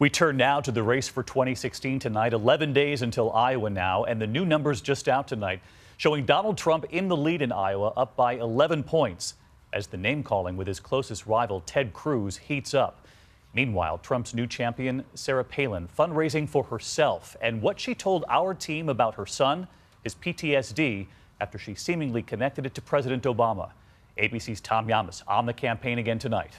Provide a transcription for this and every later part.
We turn now to the race for 2016 tonight. 11 days until Iowa now, and the new numbers just out tonight showing Donald Trump in the lead in Iowa, up by 11 points, as the name-calling with his closest rival, Ted Cruz, heats up. Meanwhile, Trump's new champion, Sarah Palin, fundraising for herself and what she told our team about her son, his PTSD, after she seemingly connected it to President Obama. ABC's Tom Yamas on the campaign again tonight.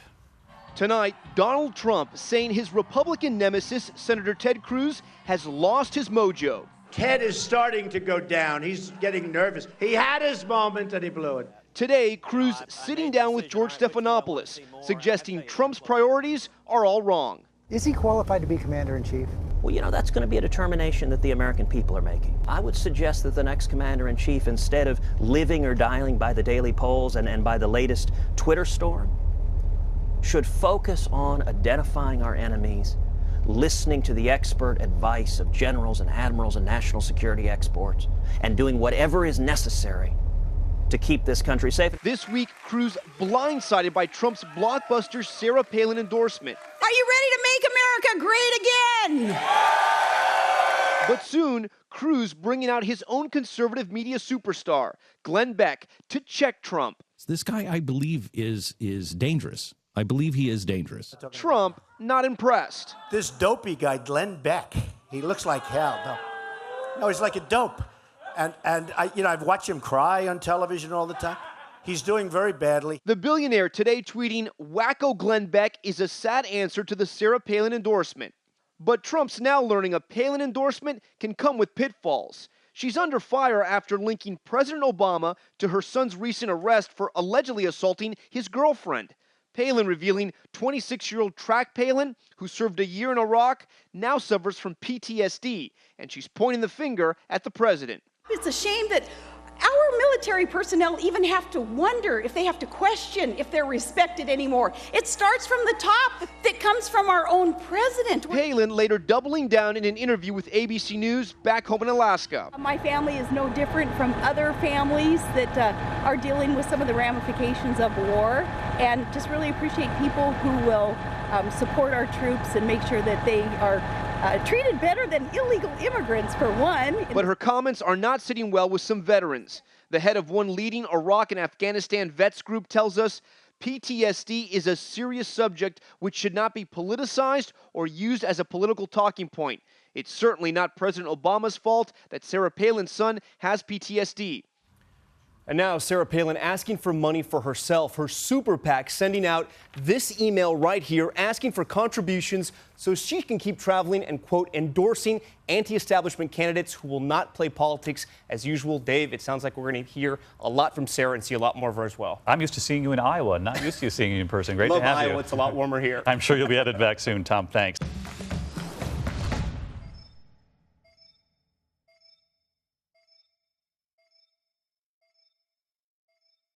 Tonight, Donald Trump saying his Republican nemesis, Senator Ted Cruz, has lost his mojo. Ted is starting to go down. He's getting nervous. He had his moment and he blew it. Today, Cruz sitting down with George Stephanopoulos, suggesting Trump's priorities are all wrong. Is he qualified to be commander-in-chief? Well, you know, that's going to be a determination that the American people are making. I would suggest that the next commander-in-chief, instead of living or dying by the daily polls and by the latest Twitter storm, should focus on identifying our enemies, listening to the expert advice of generals and admirals and national security experts, and doing whatever is necessary to keep this country safe. This week, Cruz blindsided by Trump's blockbuster Sarah Palin endorsement. Are you ready to make America great again? But soon, Cruz bringing out his own conservative media superstar, Glenn Beck, to check Trump. This guy, I believe, is dangerous. I believe he is dangerous. Trump not impressed. This dopey guy, Glenn Beck, he looks like hell. No, he's like a dope. And I've watched him cry on television all the time. He's doing very badly. The billionaire today tweeting, "Wacko Glenn Beck is a sad answer to the Sarah Palin endorsement." But Trump's now learning a Palin endorsement can come with pitfalls. She's under fire after linking President Obama to her son's recent arrest for allegedly assaulting his girlfriend. Palin revealing 26-year-old Track Palin, who served a year in Iraq, now suffers from PTSD, and she's pointing the finger at the president. It's a shame that our military personnel even have to wonder if they have to question if they're respected anymore. It starts from the top. That comes from our own president. Palin later doubling down in an interview with ABC News back home in Alaska. My family is no different from other families that are dealing with some of the ramifications of war, and just really appreciate people who will support our troops and make sure that they are treated better than illegal immigrants, for one. But her comments are not sitting well with some veterans. The head of one leading Iraq and Afghanistan vets group tells us PTSD is a serious subject which should not be politicized or used as a political talking point. It's certainly not President Obama's fault that Sarah Palin's son has PTSD. And now Sarah Palin asking for money for herself. Her super PAC sending out this email right here asking for contributions so she can keep traveling and, quote, endorsing anti-establishment candidates who will not play politics as usual. Dave, it sounds like we're going to hear a lot from Sarah and see a lot more of her as well. I'm used to seeing you in Iowa, not used to seeing you in person. Great to have you. Love Iowa. It's a lot warmer here. I'm sure you'll be headed back soon, Tom. Thanks.